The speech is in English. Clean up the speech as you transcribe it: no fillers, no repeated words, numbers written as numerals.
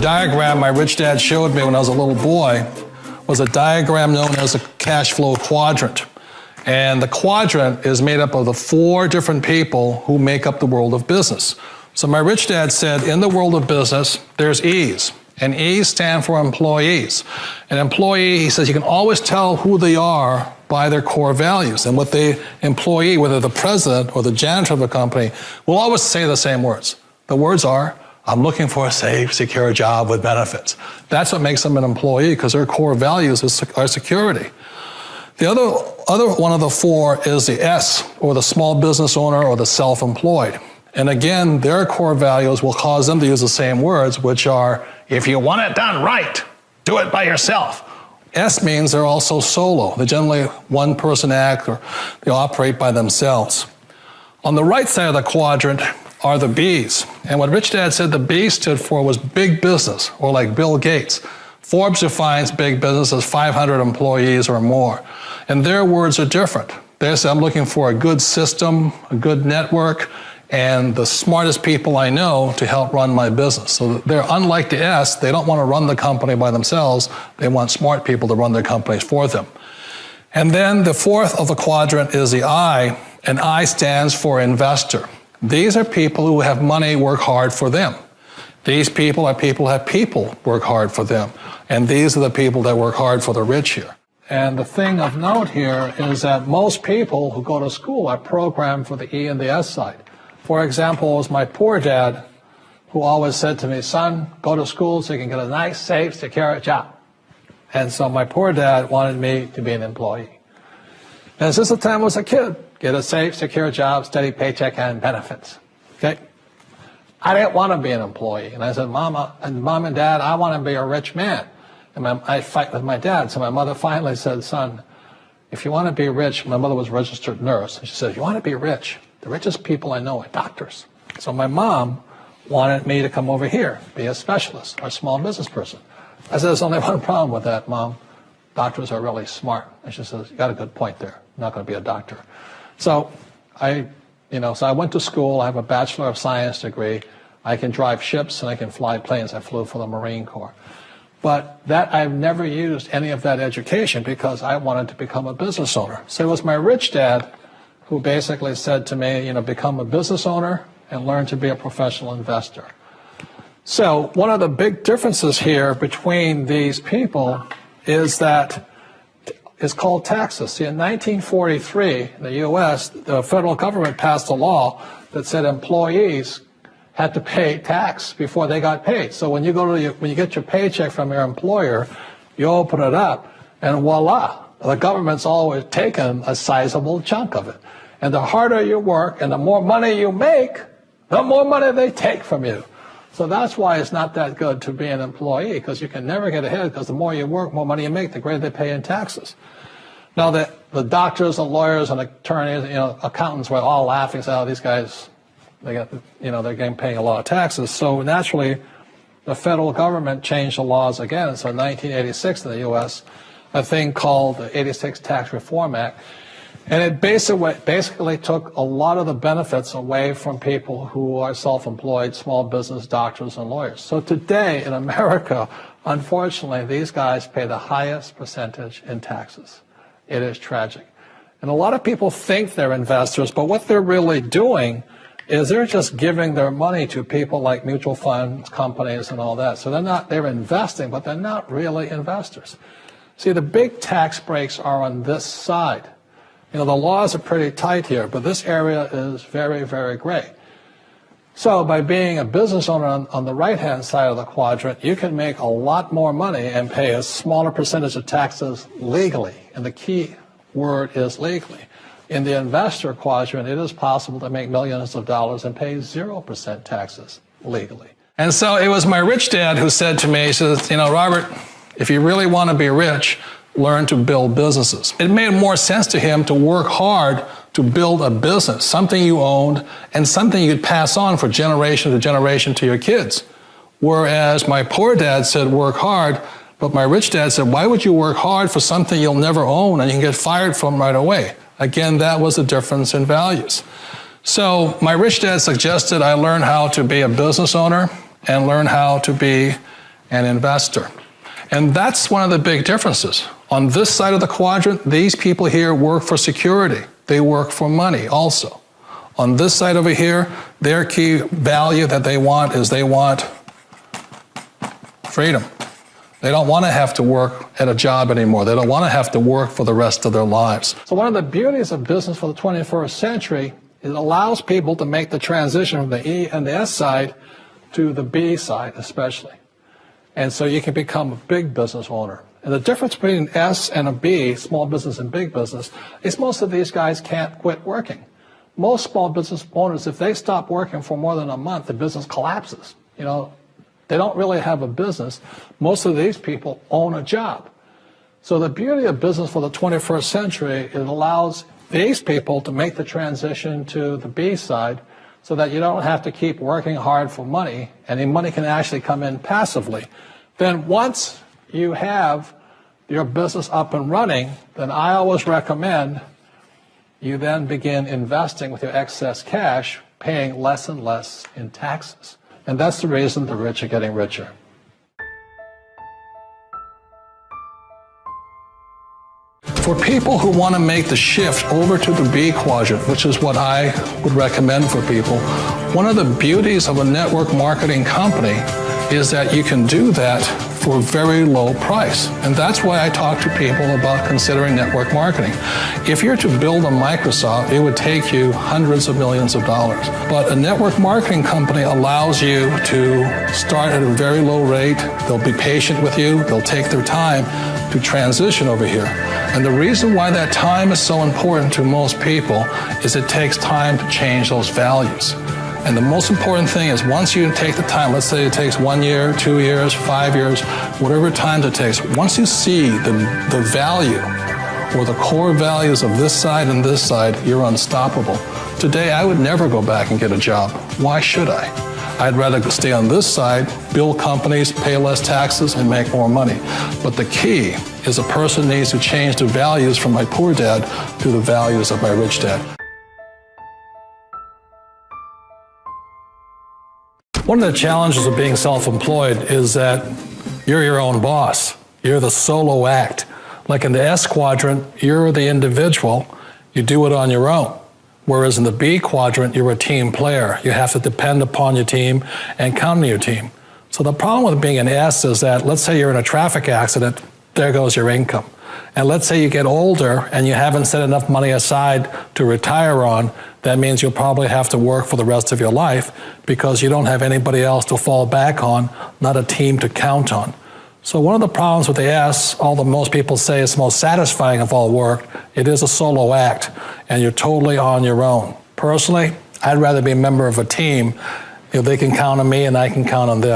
diagram my rich dad showed me when I was a little boy was a diagram known as a cash flow quadrant. And the quadrant is made up of the 4 different people who make up the world of business. So my rich dad said, in the world of business, there's E's. And E's stand for employees. An employee, he says, you can always tell who they are by their core values. And what the employee, whether the president or the janitor of a company, will always say the same words. The words are, I'm looking for a safe, secure job with benefits. That's what makes them an employee, because their core values are security. The other one of the 4 is the S, or the small business owner or the self-employed. And again, their core values will cause them to use the same words, which are, if you want it done right, do it by yourself. S means they're also solo. They're generally one-person act, or they operate by themselves. On the right side of the quadrant are the B's. And what Rich Dad said the B stood for was big business, or like Bill Gates. Forbes defines big business as 500 employees or more. And their words are different. They say, I'm looking for a good system, a good network, and the smartest people I know to help run my business. So they're unlike the S, they don't want to run the company by themselves, they want smart people to run their companies for them. And then the 4th of the quadrant is the I, and I stands for investor. These are people who have money work hard for them. These people are people who have people work hard for them. And these are the people that work hard for the rich here. And the thing of note here is that most people who go to school are programmed for the E and the S side. For example, it was my poor dad who always said to me, son, go to school so you can get a nice, safe, secure job. And so my poor dad wanted me to be an employee. And since the time I was a kid, get a safe, secure job, steady paycheck, and benefits. Okay? I didn't want to be an employee. And I said, Mom and Dad, I want to be a rich man. And I fight with my dad. So my mother finally said, son, if you want to be rich, my mother was a registered nurse. And she said, if you want to be rich, the richest people I know are doctors. So my mom wanted me to come over here, be a specialist or a small business person. I said, there's only one problem with that, Mom. Doctors are really smart. And she says, you got a good point there. I'm not going to be a doctor. So I went to school. I have a Bachelor of Science degree. I can drive ships and I can fly planes. I flew for the Marine Corps. But I've never used any of that education because I wanted to become a business owner. So it was my rich dad who basically said to me, become a business owner and learn to be a professional investor. So one of the big differences here between these people is that it's called taxes. See, in 1943, in the U.S., the federal government passed a law that said employees had to pay tax before they got paid. So when you get your paycheck from your employer, you open it up, and voila, the government's always taken a sizable chunk of it. And the harder you work and the more money you make, the more money they take from you. So that's why it's not that good to be an employee, because you can never get ahead, because the more you work, more money you make, the greater they pay in taxes. Now, the doctors and lawyers and attorneys, accountants were all laughing, saying, oh, these guys, they're getting paying a lot of taxes. So naturally, the federal government changed the laws again. So in 1986 in the U.S., a thing called the 86 Tax Reform Act, and it basically took a lot of the benefits away from people who are self-employed, small business, doctors, and lawyers. So today in America, unfortunately, these guys pay the highest percentage in taxes. It is tragic. And a lot of people think they're investors, but what they're really doing is they're just giving their money to people like mutual funds, companies, and all that. So they're investing, but they're not really investors. See, the big tax breaks are on this side. The laws are pretty tight here, but this area is very, very gray. So by being a business owner on the right-hand side of the quadrant, you can make a lot more money and pay a smaller percentage of taxes legally. And the key word is legally. In the investor quadrant, it is possible to make millions of dollars and pay 0% taxes legally. And so it was my rich dad who said to me, he says, Robert, if you really want to be rich, learn to build businesses. It made more sense to him to work hard to build a business, something you owned and something you could pass on for generation to generation to your kids. Whereas my poor dad said work hard, but my rich dad said, why would you work hard for something you'll never own and you can get fired from right away? Again, that was the difference in values. So my rich dad suggested I learn how to be a business owner and learn how to be and investor. And that's one of the big differences. On this side of the quadrant, these people here work for security. They work for money also. On this side over here, their key value that they want is they want freedom. They don't want to have to work at a job anymore. They don't want to have to work for the rest of their lives. So one of the beauties of business for the 21st century is it allows people to make the transition from the E and the S side to the B side especially. And so you can become a big business owner. And the difference between an S and a B, small business and big business, is most of these guys can't quit working. Most small business owners, if they stop working for more than a month, the business collapses. You know, they don't really have a business. Most of these people own a job. So the beauty of business for the 21st century, it allows these people to make the transition to the B side so that you don't have to keep working hard for money, and the money can actually come in passively. Then once you have your business up and running, then I always recommend you then begin investing with your excess cash, paying less and less in taxes. And that's the reason the rich are getting richer. For people who want to make the shift over to the B quadrant, which is what I would recommend for people, one of the beauties of a network marketing company is that you can do that for a very low price. And that's why I talk to people about considering network marketing. If you're to build a Microsoft, it would take you hundreds of millions of dollars. But a network marketing company allows you to start at a very low rate. They'll be patient with you. They'll take their time to transition over here. And the reason why that time is so important to most people is it takes time to change those values. And the most important thing is once you take the time, let's say it takes 1 year, 2 years, 5 years, whatever time it takes, once you see the value or the core values of this side and this side, you're unstoppable. Today, I would never go back and get a job. Why should I? I'd rather stay on this side, build companies, pay less taxes, and make more money. But the key is a person needs to change the values from my poor dad to the values of my rich dad. One of the challenges of being self-employed is that you're your own boss. You're the solo act. Like in the S quadrant, you're the individual. You do it on your own. Whereas in the B quadrant, you're a team player. You have to depend upon your team and count on your team. So the problem with being an S is that, let's say you're in a traffic accident, there goes your income. And let's say you get older and you haven't set enough money aside to retire on, that means you'll probably have to work for the rest of your life because you don't have anybody else to fall back on, not a team to count on. So one of the problems with the S, although most people say it's most satisfying of all work, it is a solo act, and you're totally on your own. Personally, I'd rather be a member of a team if they can count on me and I can count on them.